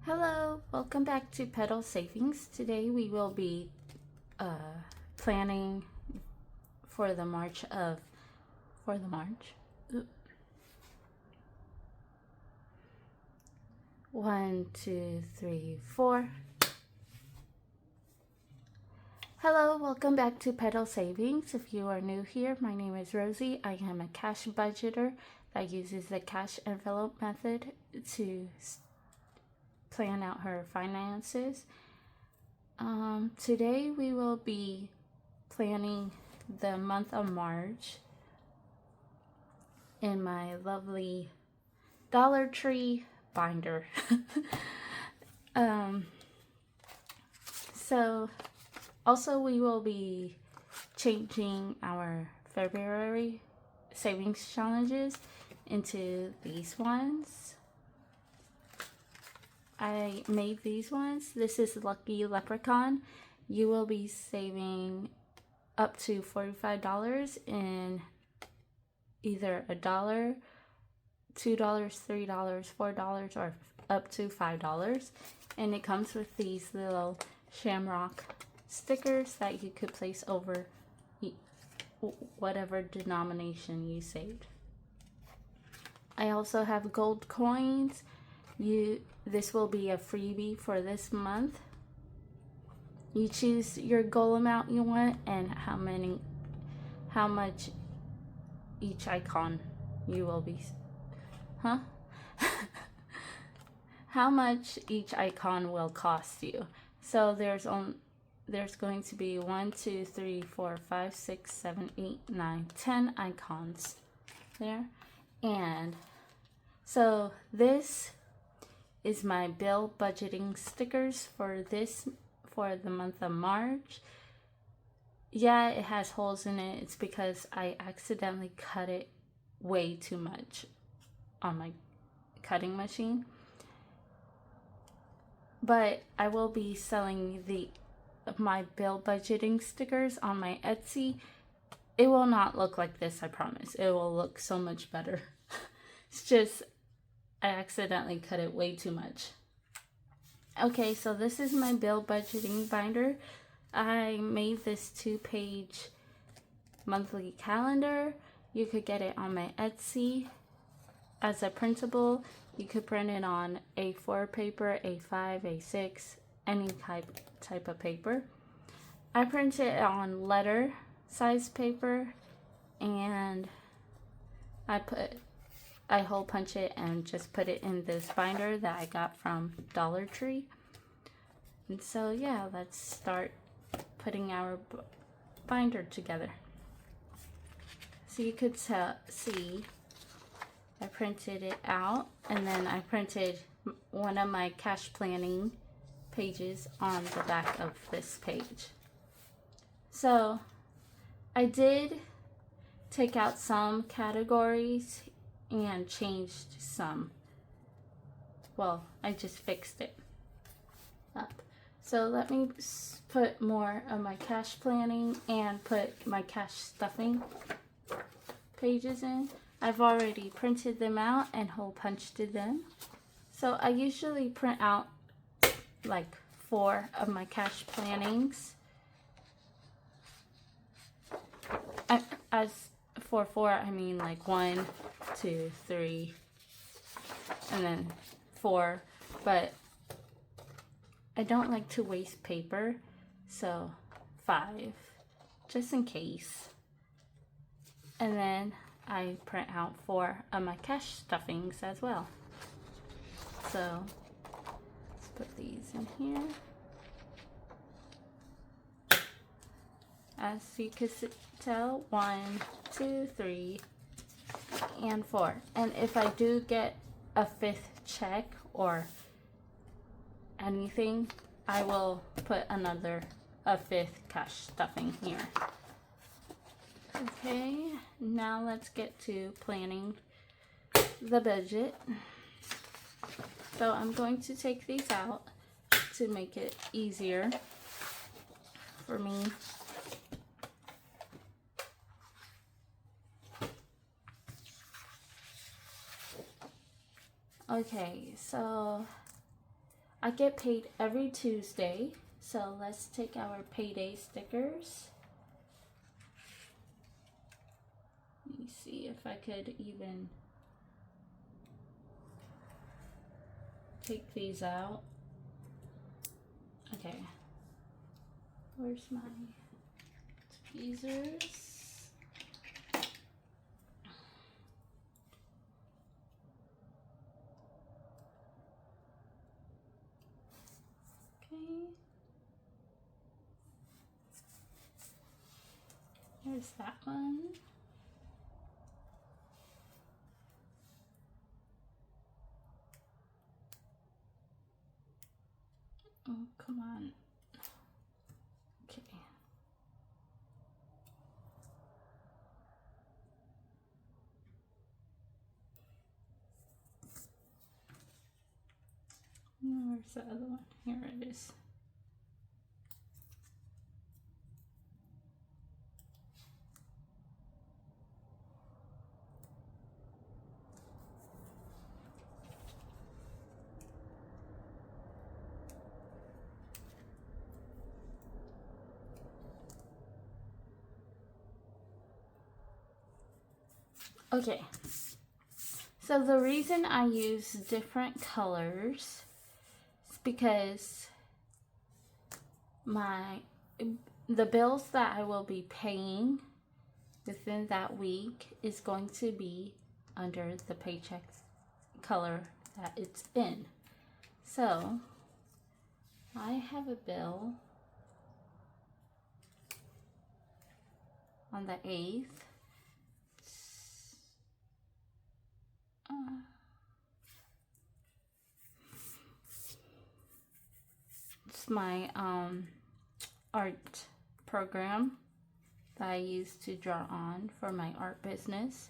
Hello, welcome back to Pedal Savings. Today we will be planning for the March. 1, 2, 3, 4. Hello, welcome back to Pedal Savings. If you are new here, my name is Rosie. I am a cash budgeter that uses the cash envelope method to plan out her finances. Today we will be planning the month of March in my lovely Dollar Tree binder. So also we will be changing our February savings challenges into these ones. I made these ones. This is Lucky Leprechaun. You will be saving up to $45 in either $1, $2, $3, $4, or up to $5. And it comes with these little shamrock stickers that you could place over whatever denomination you saved. I also have gold coins. This will be a freebie for this month. You choose your goal amount you want and how much each icon you will be, how much each icon will cost you. So there's going to be 1, 2, 3, 4, 5, 6, 7, 8, 9, 10 icons there. And so this is my bill budgeting stickers for the month of March. Yeah, it has holes in it. It's because I accidentally cut it way too much on my cutting machine. But I will be selling my bill budgeting stickers on my Etsy. It will not look like this, I promise. It will look so much better. It's just I accidentally cut it way too much. Okay, so this is my bill budgeting binder. I made this 2-page monthly calendar. You could get it on my Etsy as a printable. You could print it on A4 paper, A5, A6, any type of paper. I print it on letter size paper, and I hole punch it and just put it in this binder that I got from Dollar Tree. And so yeah, let's start putting our binder together. So you could see I printed it out, and then I printed one of my cash planning pages on the back of this page. So I did take out some categories and changed some. Well, I just fixed it up. So let me put more of my cash planning and put my cash stuffing pages in. I've already printed them out and hole punched them. So I usually print out like 4 of my cash plannings. As for 4, I mean like 1, 2, 3, and then 4. But I don't like to waste paper, so 5, just in case. And then I print out 4 of my cash stuffings as well. So let's put these in here. As you can tell, 1, 2, 3, and 4. And if I do get a 5th check or anything, I will put a 5th cash stuffing here. Okay, now let's get to planning the budget. So I'm going to take these out to make it easier for me. Okay, so I get paid every Tuesday, so let's take our payday stickers. Let me see if I could even take these out. Okay. Where's my tweezers? Okay. Here's that one. Oh, come on. Okay. Where's the other one? Here it is. Okay. So the reason I use different colors is because the bills that I will be paying within that week is going to be under the paycheck color that it's in. So I have a bill on the 8th. It's my art program that I use to draw on for my art business.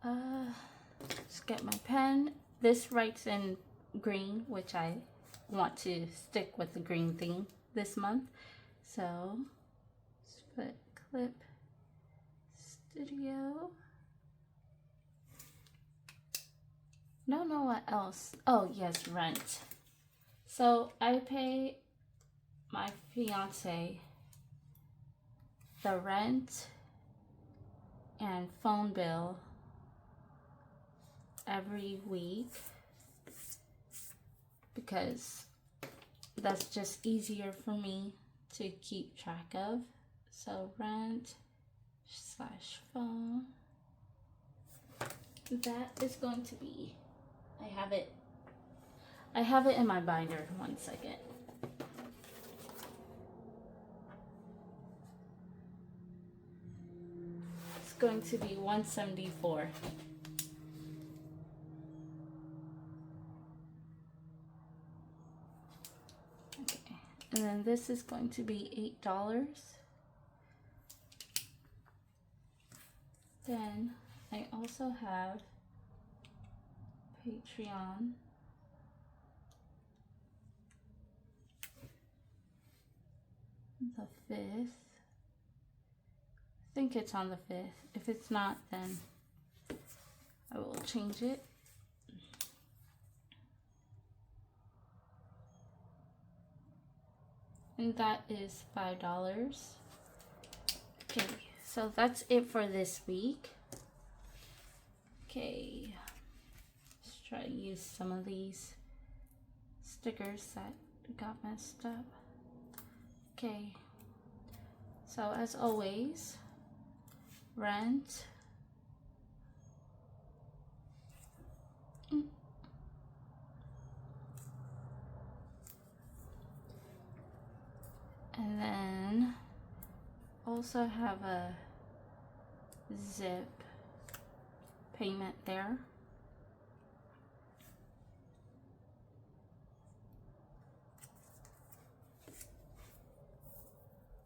Let's get my pen. This writes in green, which I want to stick with the green theme this month. So let's put clip studio. Don't know what else. Oh yes, rent. So I pay my fiance the rent and phone bill every week because that's just easier for me to keep track of. So rent / phone, that is going to be, I have it in my binder. 1 second. It's going to be $174. Okay, and then this is going to be $8. Then I also have Patreon. The 5th. I think it's on the 5th. If it's not, then I will change it. And that is $5. Okay, so that's it for this week. Okay, let's try to use some of these stickers that got messed up. Okay, so as always, rent, and then also have a zip payment there.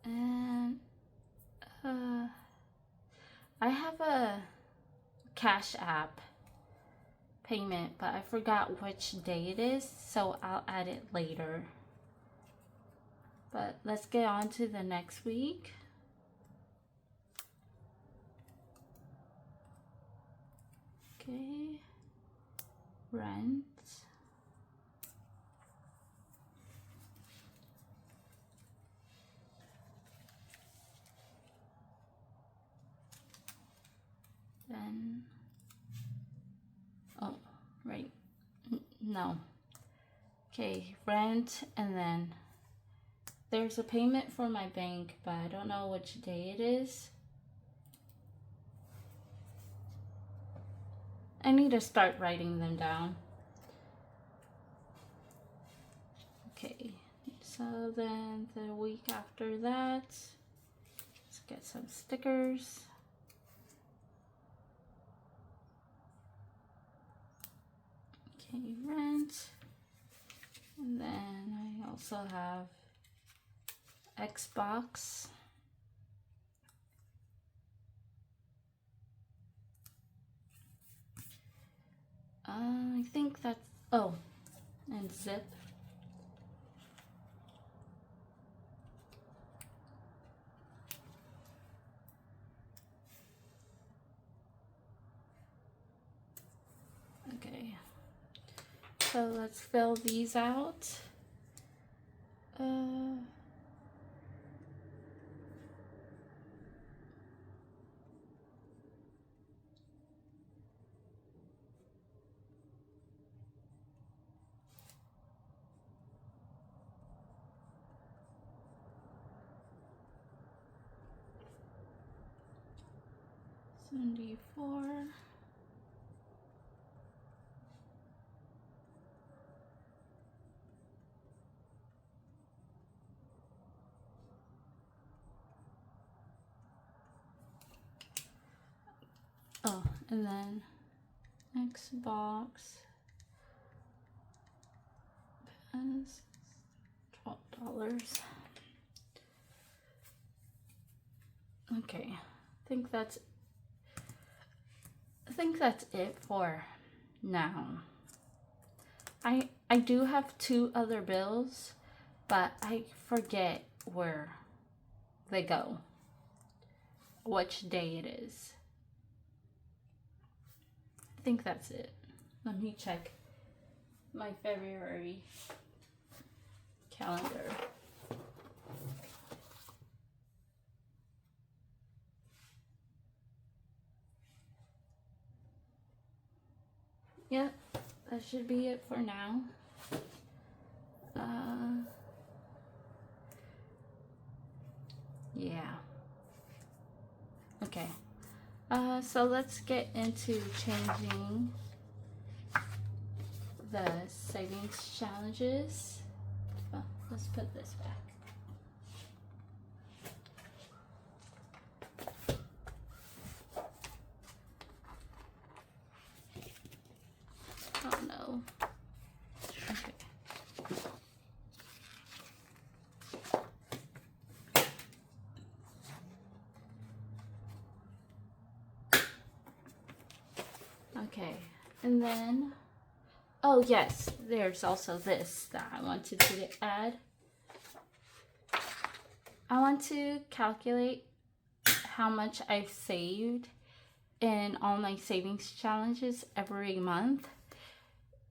And I have a Cash App payment, but I forgot which day it is, so I'll add it later. But let's get on to the next week. Okay, rent. no. Okay, rent, and then there's a payment for my bank, but I don't know which day it is. I need to start writing them down. Okay, so then the week after that, let's get some stickers. Okay, rent. And then I also have Xbox. I think that's, oh, and zip. Okay, so let's fill these out. $74. Oh, and then Xbox is $12. Okay, I think that's it for now. I do have 2 other bills, but I forget where they go, which day it is. I think that's it. Let me check my February calendar. Yep, that should be it for now. Yeah. Okay. So let's get into changing the savings challenges. Well, let's put this back. Oh no. Okay. Okay, and then, oh yes, there's also this that I wanted to add. I want to calculate how much I've saved in all my savings challenges every month.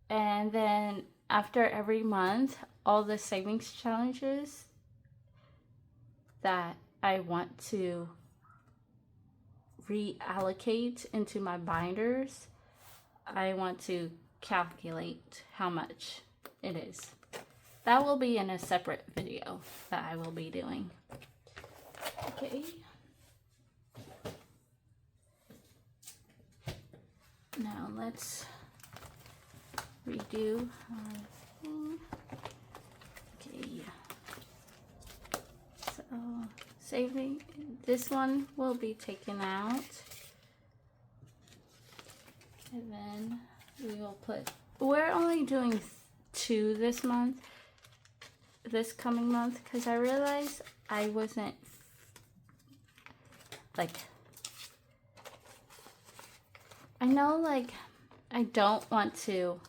And then after every month, all the savings challenges that I want to reallocate into my binders, I want to calculate how much it is. That will be in a separate video that I will be doing. Okay. Now let's redo our thing. Okay. So saving, this one will be taken out. And then we will put, we're only doing 2 this month, this coming month, because I realized I wasn't, like, I know, like, I don't want to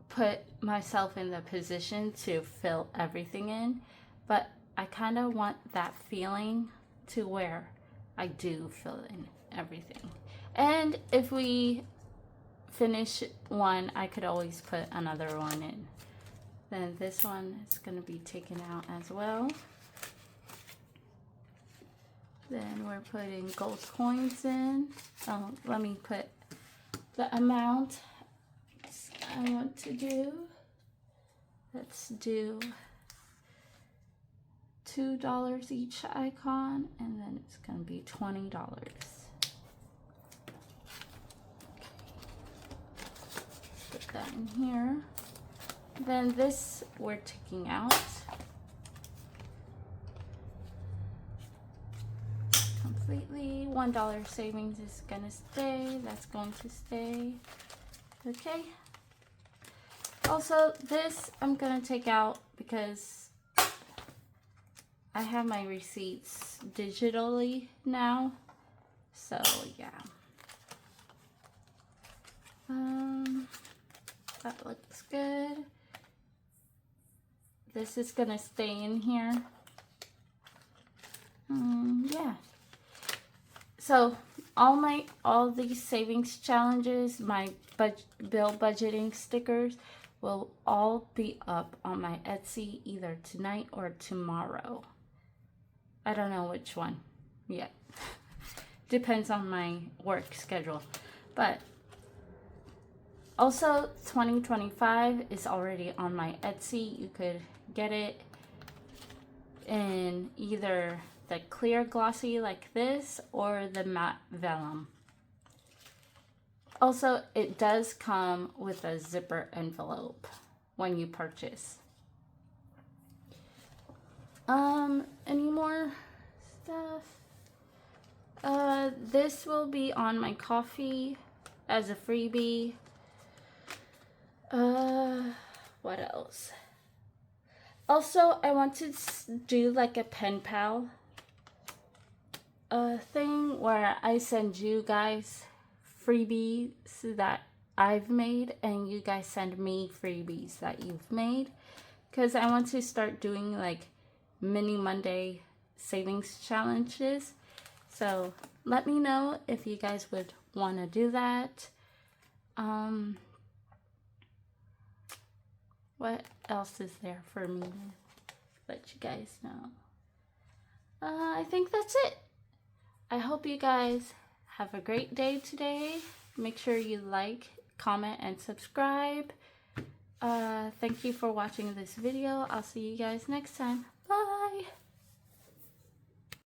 put myself in the position to fill everything in, but I kind of want that feeling to where I do fill in everything. And if we finish one, I could always put another one in. Then this one is going to be taken out as well. Then we're putting gold coins in. Oh, let me put the amount. to do, let's do $2 each icon, and then it's going to be $20. Put that in here. Then this we're taking out. Completely. $1 savings is going to stay. That's going to stay. Okay. Also, this I'm going to take out because I have my receipts digitally now. So, yeah. That looks good. This is going to stay in here. Yeah. So, all these savings challenges, my bill budgeting stickers will all be up on my Etsy either tonight or tomorrow. I don't know which one yet. Depends on my work schedule. But also 2025 is already on my Etsy. You could get it in either the clear glossy like this or the matte vellum. Also, it does come with a zipper envelope when you purchase. Any more stuff? This will be on my coffee as a freebie. What else? Also, I want to do like a pen pal thing where I send you guys freebies that I've made and you guys send me freebies that you've made, because I want to start doing like mini Monday savings challenges. So let me know if you guys would want to do that. What else is there for me to let you guys know? I think that's it. I hope you guys have a great day today. Make sure you like, comment, and subscribe. Thank you for watching this video. I'll see you guys next time. Bye.